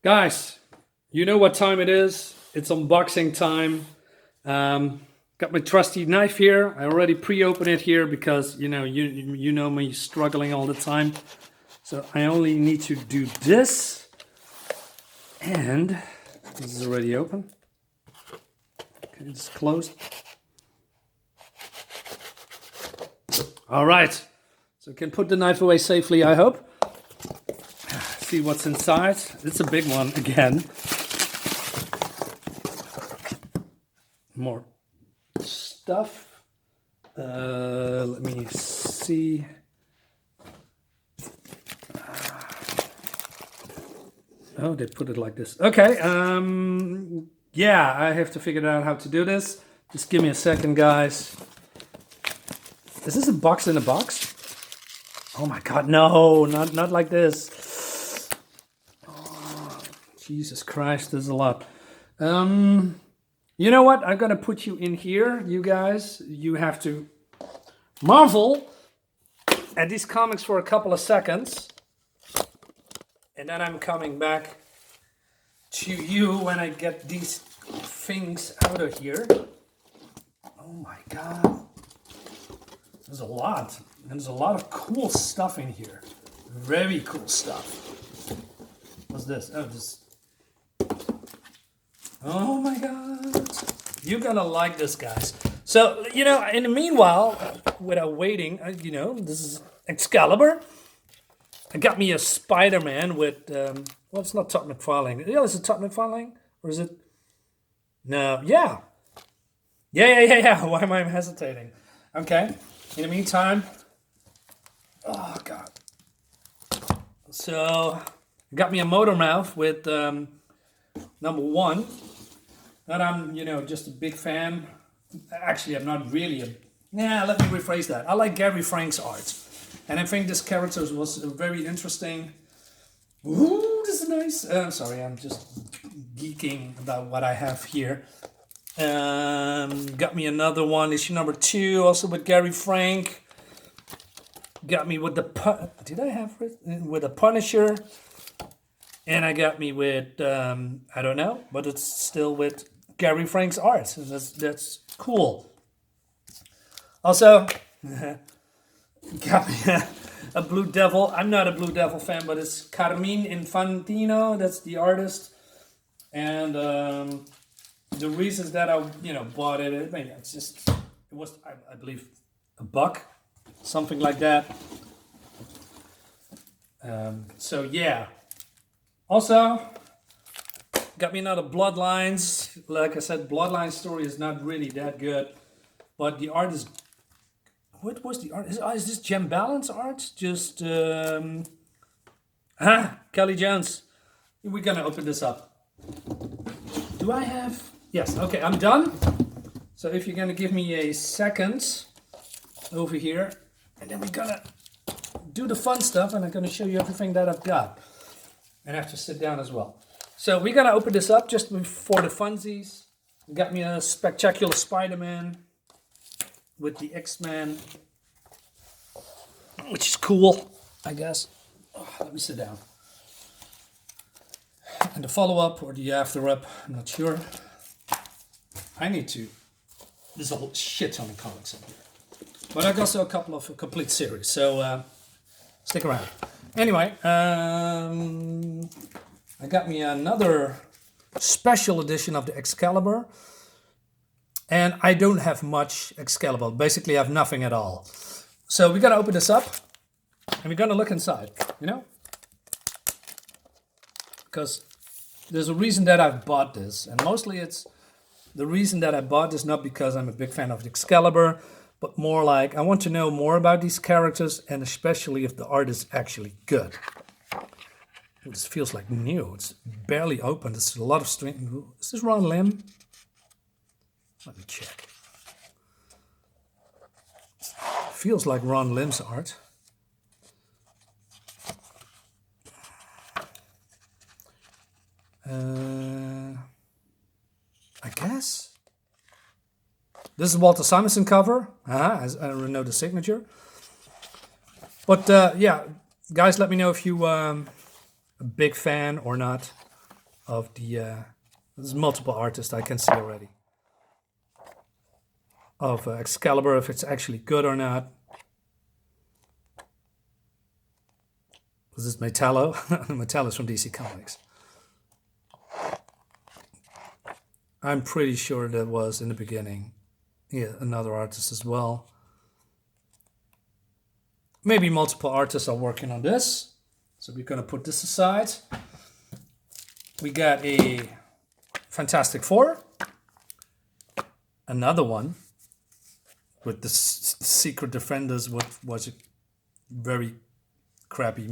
Guys, you know what time it is. It's unboxing time. Got my trusty knife here. I already pre-opened it here because you know me struggling all the time. So I only need to do this, and this is already open. Okay, it's closed. All right, so I can put the knife away safely, I hope. See what's inside. It's a big one again. More stuff. Let me see. Oh, they put it like this. Okay. Yeah, I have to figure out how to do this. Just give me a second, guys. Is this a box in a box? Oh my God, no, not like this. Oh, Jesus Christ, there's a lot. You know what? I'm gonna put you in here, you guys. You have to marvel at these comics for a couple of seconds. And then I'm coming back to you when I get these things out of here. Oh my God. There's a lot. And there's a lot of cool stuff in here. Very cool stuff. What's this? Oh, this. Oh my God. You're gonna like this, guys. So, in the meanwhile, without waiting, this is Excalibur. I got me a Spider-Man with, well, it's not Todd McFarlane. Yeah, is it Todd McFarlane? Or is it? No, yeah. Yeah. Why am I hesitating? Okay. In the meantime, oh God. So, I got me a Motor Mouth with number one. That I'm, just a big fan. Actually, I'm not really a. Nah, let me rephrase that. I like Gary Frank's art. And I think this character was very interesting. Ooh, this is nice. Sorry, I'm just geeking about what I have here. Got me another one, issue number 2, also with Gary Frank. Got me with the did I have it with the Punisher? And I got me with I don't know, but it's still with Gary Frank's art. So that's cool. Also. Got me a Blue Devil. I'm not a Blue Devil fan, but it's Carmine Infantino. That's the artist. And the reasons that I, bought it, it was, I believe, $1, something like that. So yeah. Also, got me another Bloodlines. Like I said, Bloodline story is not really that good, but the art is. What was the art? Is this Gem Balance art? Just Kelly Jones. We're gonna open this up. Do I have? Yes. Okay, I'm done. So if you're gonna give me a second over here, and then we're gonna do the fun stuff, and I'm gonna show you everything that I've got, and I have to sit down as well. So we're gonna open this up just for the funsies. Got me a Spectacular Spider-Man with the X-Men, which is cool, I guess. Oh, let me sit down. And the follow-up or the after-up, I'm not sure. I need to. There's a whole shit ton of comics in here. But I got also a couple of complete series, so stick around. Anyway, I got me another special edition of the Excalibur. And I don't have much Excalibur. Basically, I have nothing at all. So we're going to open this up. And we're going to look inside. Because there's a reason that I've bought this. And mostly it's the reason that I bought this, not because I'm a big fan of Excalibur, but more like I want to know more about these characters, and especially if the art is actually good. This feels like new. It's barely open. There's a lot of string. Is this Ron Lim? Let me check. Feels like Ron Lim's art. I guess. This is Walter Simonson cover. I know the signature. But yeah, guys, let me know if you a big fan or not. of the. There's multiple artists I can see already of Excalibur, if it's actually good or not. This is Metallo. Metallo's from DC Comics. I'm pretty sure that was in the beginning. Yeah, another artist as well. Maybe multiple artists are working on this. So we're going to put this aside. We got a Fantastic Four. Another one with the Secret Defenders, what was a very crappy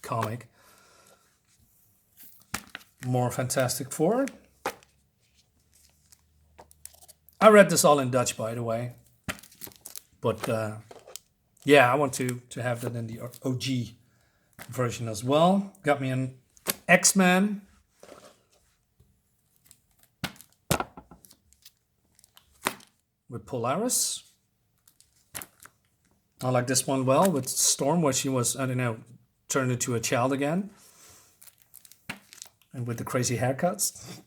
comic. More Fantastic Four. I read this all in Dutch, by the way. But yeah, I want to have that in the OG version as well. Got me an X-Men. With Polaris. I like this one well with Storm, where she was, I don't know, turned into a child again. And with the crazy haircuts.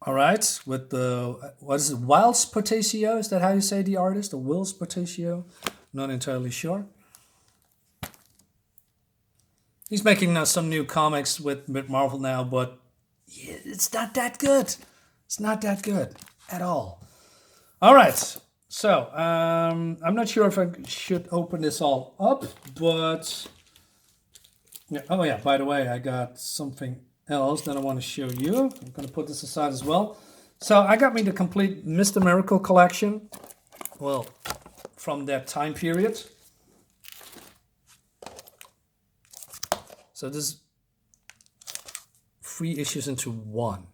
All right, with the, what is it, Wiles Portacio? Is that how you say the artist? Or Wills Portacio? Not entirely sure. He's making some new comics with Marvel now, but yeah, it's not that good. It's not that good at all. All right, so I'm not sure if I should open this all up, but yeah. Oh yeah, by the way, I got something else that I want to show you. I'm going to put this aside as well. So I got me the complete Mr. Miracle collection. Well, from that time period. So this is 3 issues into 1.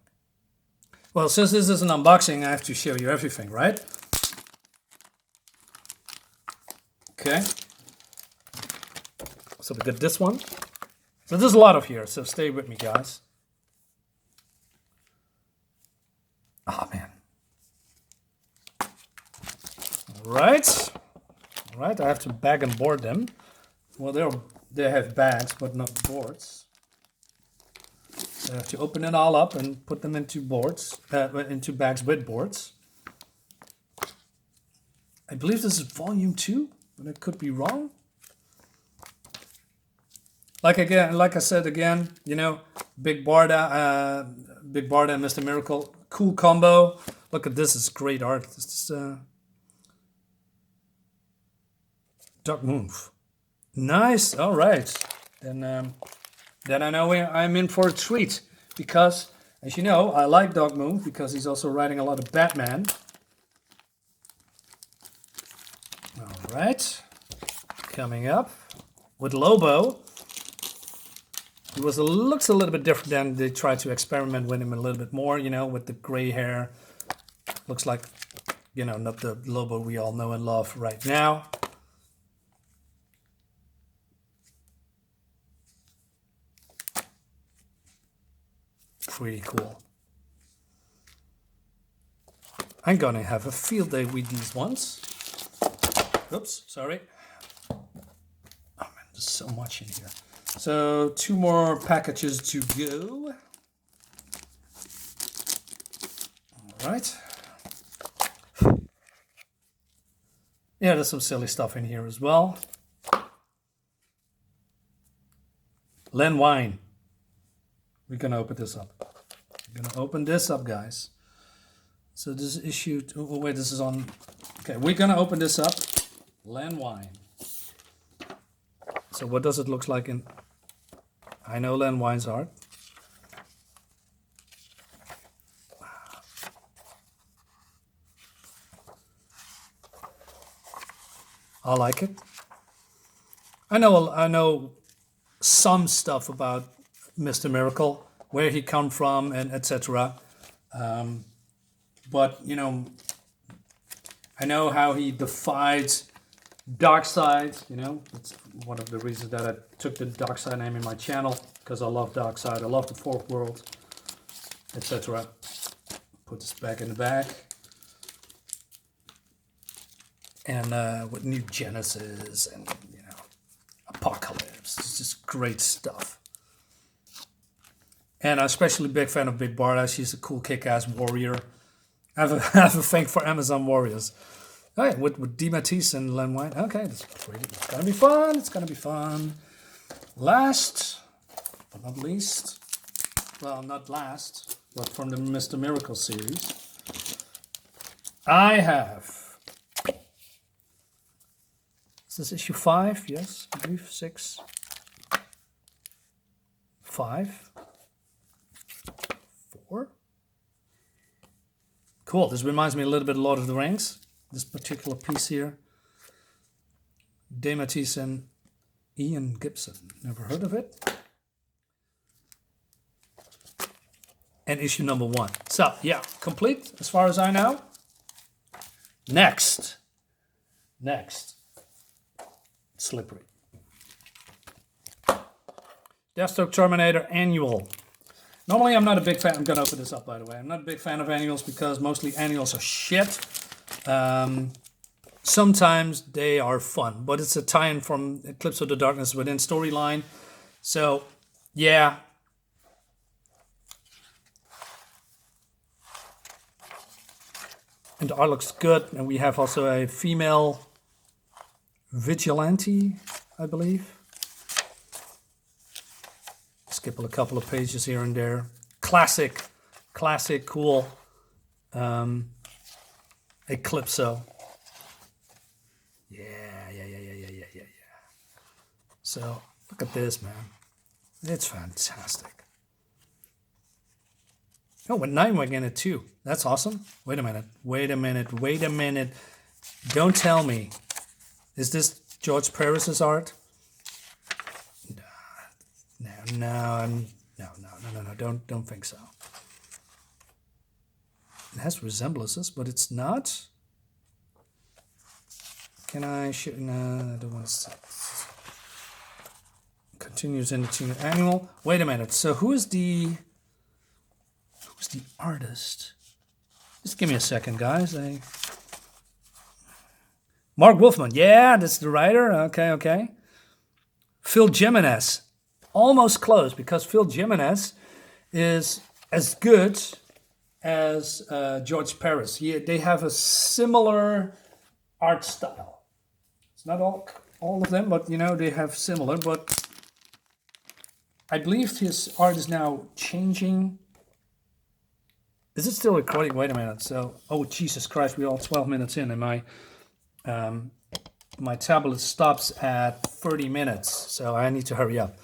Well, since this is an unboxing, I have to show you everything, right? Okay. So we got this one. So there's a lot of here, so stay with me, guys. Oh, man. All right. All right, I have to bag and board them. Well, they have bags, but not boards. So I have to open it all up and put them into boards, into bags with boards. I believe this is volume 2, but I could be wrong. Like I said again, you know, Big Barda and Mr. Miracle, cool combo. Look at this, it's great art. This is Dark Move. Nice. All right, then I know I'm in for a treat, because, as you know, I like Dark Move because he's also writing a lot of Batman. All right, coming up with Lobo. He looks a little bit different than they tried to experiment with him a little bit more, you know, with the gray hair. Looks like, you know, not the Lobo we all know and love right now. Pretty cool. I'm gonna have a field day with these ones. Oops, sorry. Oh man, there's so much in here. So 2 more packages to go. All right. Yeah, there's some silly stuff in here as well. Len Wein. We're gonna open this up. We're gonna open this up, guys. So this is issue. Oh wait, this is on. Okay, we're gonna open this up. Len Wein. So what does it look like in? I know Len Wein's art. I like it. I know some stuff about Mr. Miracle, where he come from, and etc. But you know, I know how he defied Darkseid. You know, it's one of the reasons that I took the Darkseid name in my channel, because I love Darkseid. I love the Fourth World, etc. Put this back in the bag. And with New Genesis and, you know, Apocalypse. It's just great stuff. And I'm especially a big fan of Big Barda. She's a cool kick-ass warrior. I have a, I have a thing for Amazon warriors. All right, with Di Matisse and Len White. Okay, it's gonna be fun. It's gonna be fun. Last but not least, well, not last, but from the Mr. Miracle series, I have. Is this issue 5? Yes, I believe 6. 5. 4. Cool. This reminds me a little bit of Lord of the Rings. This particular piece here. Di Matisse and Ian Gibson. Never heard of it. And issue number 1. So, yeah, complete as far as I know. Next. Slippery. Deathstroke Terminator Annual. Normally, I'm not a big fan. I'm going to open this up, by the way. I'm not a big fan of annuals because mostly annuals are shit. Sometimes they are fun, but it's a tie-in from Eclipse of the Darkness within storyline. So, yeah. And the art looks good. And we have also a female vigilante, I believe. Skip a couple of pages here and there. Classic, cool Eclipso. Yeah. So, look at this, man. It's fantastic. Oh, with Nightwing in it too. That's awesome. Wait a minute. Don't tell me. Is this George Paris's art? No. Don't think so. It has resemblances, but it's not. Can I show? No, I don't want to. Continues in the annual. Wait a minute. So who's the artist? Just give me a second, guys. Mark Wolfman. Yeah, that's the writer. Okay. Phil Jimenez. Almost close, because Phil Jimenez is as good as George Paris. They have a similar art style. It's not all of them, but they have similar. But I believe his art is now changing. Is it still recording? Wait a minute. So, oh Jesus Christ, we're all 12 minutes in, and my tablet stops at 30 minutes, so I need to hurry up.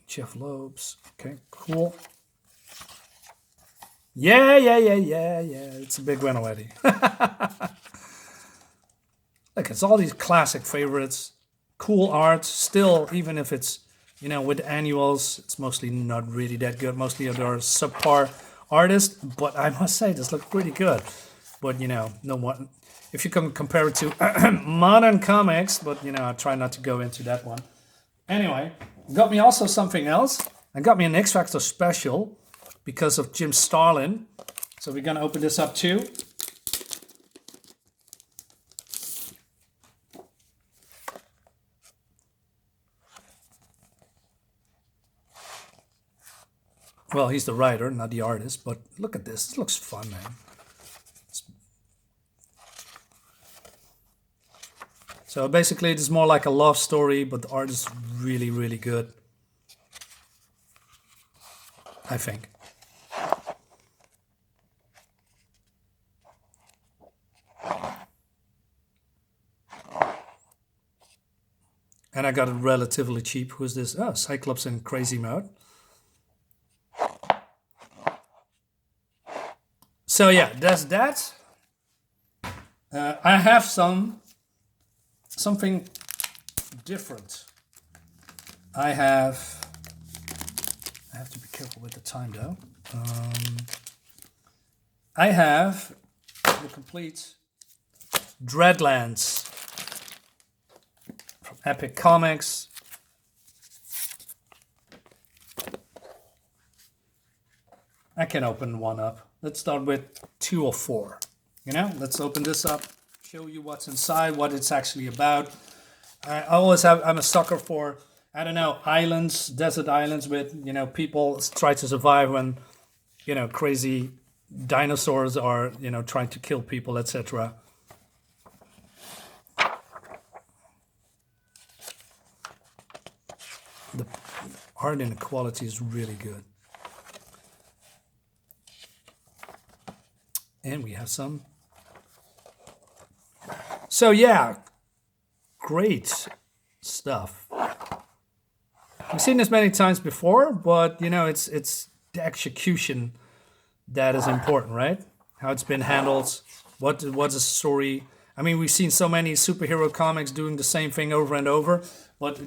Jeff Lopes. Okay, cool. Yeah. It's a big win already. Look, it's all these classic favorites. Cool art. Still, even if it's, with annuals, it's mostly not really that good. Mostly they're subpar artists. But I must say, this looks pretty good. But, no one... If you can compare it to modern comics, but I try not to go into that one. Anyway, got me also something else. I got me an X Factor special because of Jim Starlin. So we're gonna open this up too. Well, he's the writer, not the artist, but look at this. This looks fun, man. So basically, it's more like a love story, but the art is really, really good. I think. And I got it relatively cheap. Who's this? Oh, Cyclops in crazy mode. So yeah, that's that. I have something different. I have to be careful with the time though. I have the complete Dreadlands from Epic Comics. I can open one up. Let's start with 2 or 4. Let's open this up, show you what's inside, what it's actually about. I'm a sucker for I don't know, islands, desert islands with, people try to survive when, crazy dinosaurs are, trying to kill people, etc. The art and the quality is really good. And we have some. So yeah, great stuff. We've seen this many times before, but it's the execution that is important, right? How it's been handled, what's the story. I mean, we've seen so many superhero comics doing the same thing over and over, but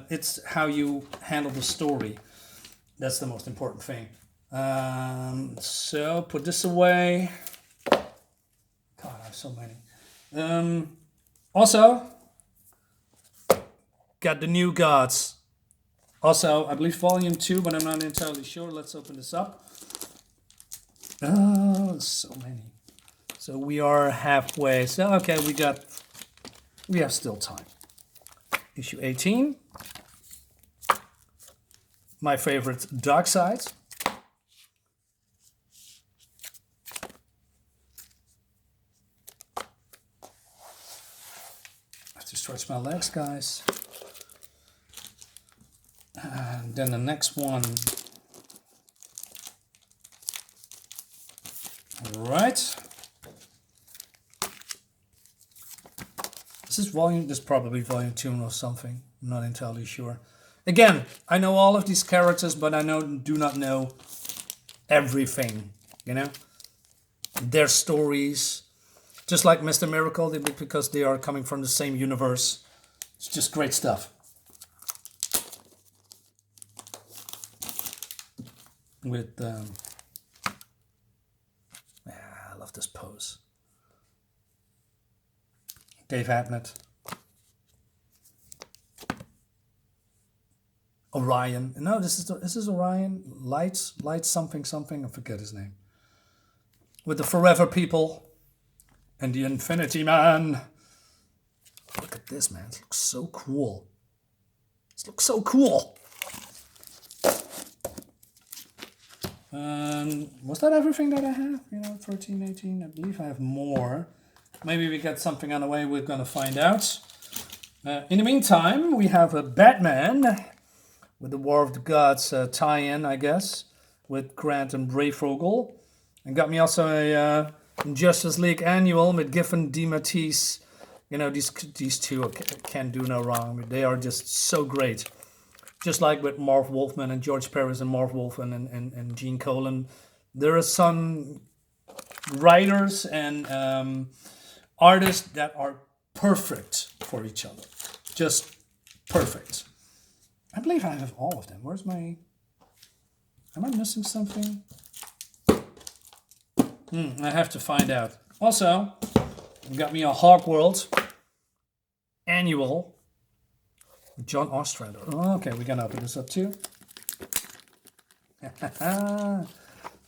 it's how you handle the story. That's the most important thing. So put this away. God, I have so many. Also, got the New Gods. Also, I believe volume 2, but I'm not entirely sure. Let's open this up. Oh, so many. So we are halfway. So, okay, we have still time. Issue 18. My favorite, Dark Side. I have to stretch my legs, guys. And then the next one. All right. This is probably volume 2 or something. I'm not entirely sure. Again, I know all of these characters, but I do not know everything, Their stories. Just like Mr. Miracle, because they are coming from the same universe. It's just great stuff. With, I love this pose. Dave Abnett. Orion. No, this is Orion. Light something. I forget his name. With the Forever People and the Infinity Man. Look at this, man. This looks so cool. This looks so cool. Was that everything that I have? 13, 18. I believe I have more. Maybe we got something on the way. We're going to find out. In the meantime, we have a Batman with the War of the Gods tie-in, I guess, with Grant and Breyfogle. And got me also a Justice League Annual with Giffen DeMatteis. These two can do no wrong. They are just so great. Just like with Marv Wolfman and George Paris and Marv Wolfman and Gene Colan. There are some writers and artists that are perfect for each other. Just perfect. I believe I have all of them. Am I missing something? I have to find out. Also, you got me a Hogworld Annual. John Ostrander. Oh, okay, we're gonna open this up too.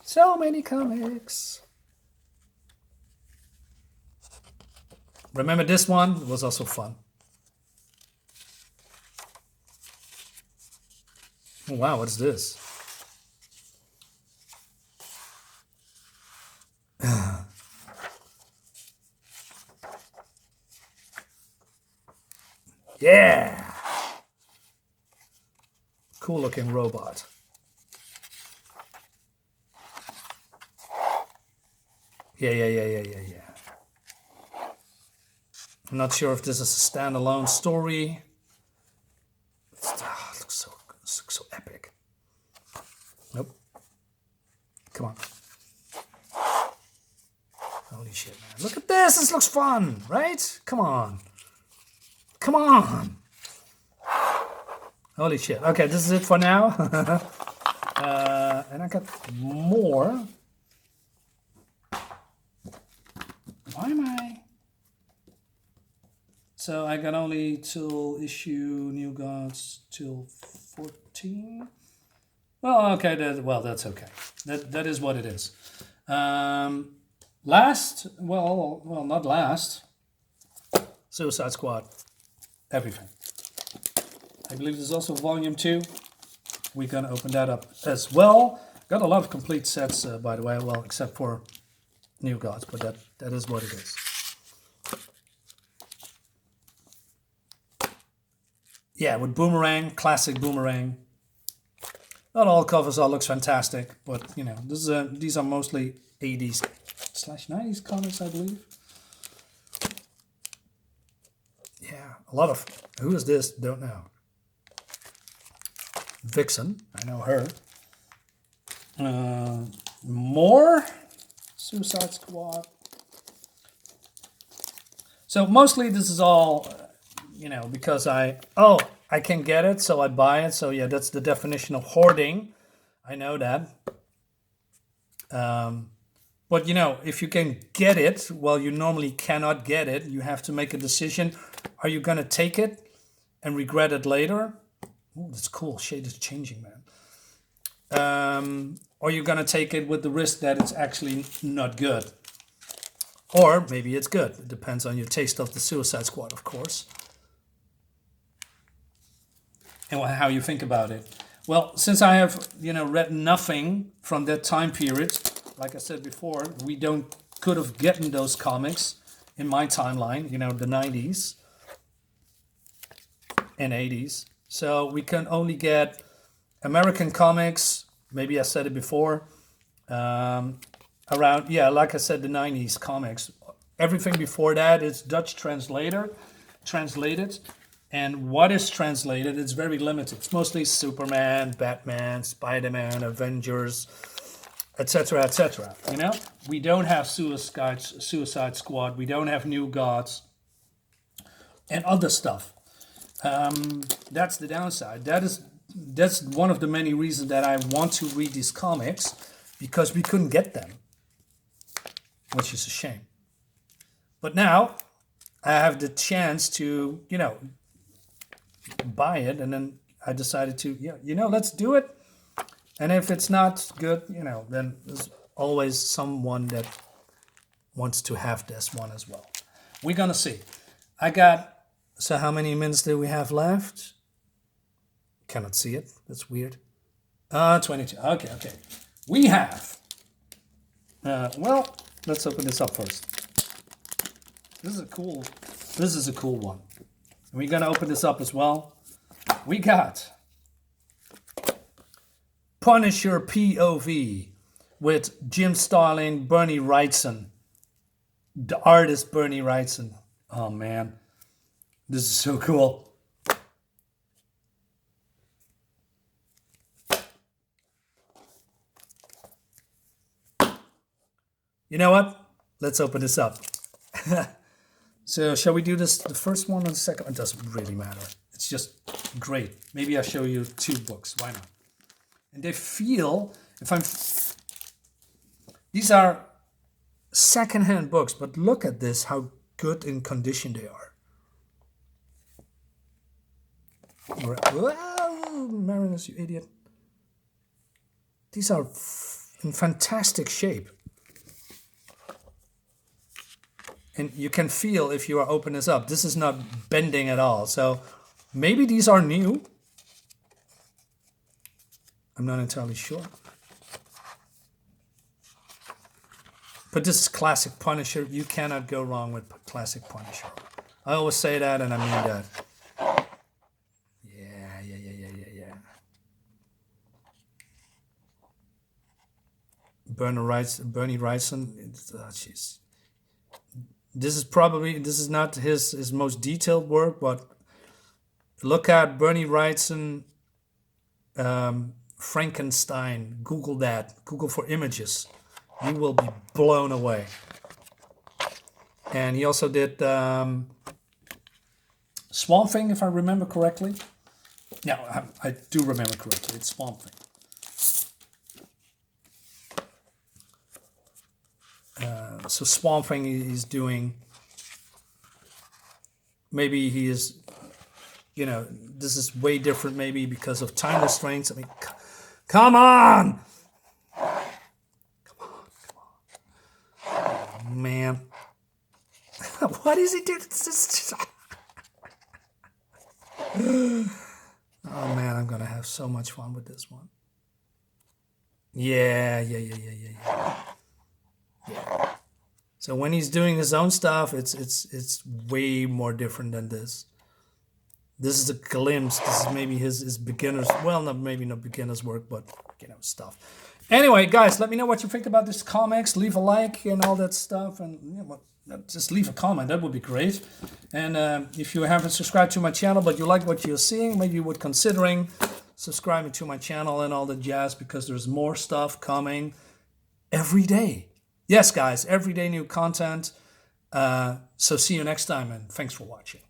So many comics. Remember this one? It was also fun. Oh, wow, what is this? Yeah! Cool looking robot. Yeah. I'm not sure if this is a standalone story. It looks so epic. Nope. Come on. Holy shit, man. Look at this. This looks fun, right? Come on. Holy shit. Okay, this is it for now. And I got more. Why am I? So I got only till issue New Gods till 14. Well, okay. That's okay. That is what it is. Last, not last. Suicide Squad. Everything. I believe there's also volume 2. We're going to open that up as well. Got a lot of complete sets, by the way, well, except for New Gods, but that is what it is. Yeah, with Boomerang, classic Boomerang. Not all covers all looks fantastic, but you know, these are mostly 80s/90s comics, I believe. Yeah, a lot of. Who is this? Don't know. Vixen, I know her. More Suicide Squad. So mostly this is all, you know, because I can get it, so I buy it. So yeah, that's the definition of hoarding. I know that. But you know, if you can get it, well, you normally cannot get it. You have to make a decision. Are you gonna take it and regret it later? Oh, that's cool. Shade is changing, man. Or you're gonna take it with the risk that it's actually not good. Or maybe it's good. It depends on your taste of the Suicide Squad, of course. And how you think about it. Well, since I have, you know, read nothing from that time period, like I said before, we could have gotten those comics in my timeline, you know, the 90s and 80s. So we can only get American comics, maybe I said it before, around, yeah, like I said, the 90s comics. Everything before that is Dutch translated. And what is translated, it's very limited. It's mostly Superman, Batman, Spider-Man, Avengers, etc., etc. You know, we don't have Suicide Squad. We don't have New Gods and other stuff. That's the downside. That's one of the many reasons that I want to read these comics, because we couldn't get them, which is a shame. But now I have the chance to, you know, buy it, and then I decided to, yeah, you know, let's do it. And if it's not good, you know, then there's always someone that wants to have this one as well. We're gonna see. So how many minutes do we have left? Cannot see it. That's weird. 22. Okay. We have. Well, let's open this up first. This is a cool one. We're gonna open this up as well. We got Punisher POV with Jim Starlin, Bernie Wrightson, the artist Bernie Wrightson. Oh man, this is so cool. You know what? Let's open this up. So shall we do this, the first one or the second? It doesn't really matter. It's just great. Maybe I'll show you 2 books. Why not? And they feel, these are secondhand books, but look at this, how good in condition they are. Whoa, Marinus, you idiot. These are in fantastic shape. And you can feel if you are open this up. This is not bending at all. So maybe these are new. I'm not entirely sure. But this is classic Punisher. You cannot go wrong with classic Punisher. I always say that, and I mean that. Yeah. Bernie Wrightson. Jeez. This is not his most detailed work, but look at Bernie Wrightson, Frankenstein. Google that. Google for images. You will be blown away. And he also did Swamp Thing, if I remember correctly. Yeah, I do remember correctly. It's Swamp Thing. So Swamp Thing is doing, maybe he is, you know, this is way different maybe because of time restraints. I mean, come on! Oh, man. What is he doing? have so much fun with this one. Yeah. So when he's doing his own stuff, it's way more different than this. This is a glimpse. This is maybe his beginner's, well, maybe not beginner's work, but stuff. Anyway, guys, let me know what you think about this comics. Leave a like and all that stuff, and just leave a comment. That would be great. And if you haven't subscribed to my channel, but you like what you're seeing, maybe you would considering subscribing to my channel and all the jazz, because there's more stuff coming every day. Yes, guys, every day new content. So see you next time, and thanks for watching.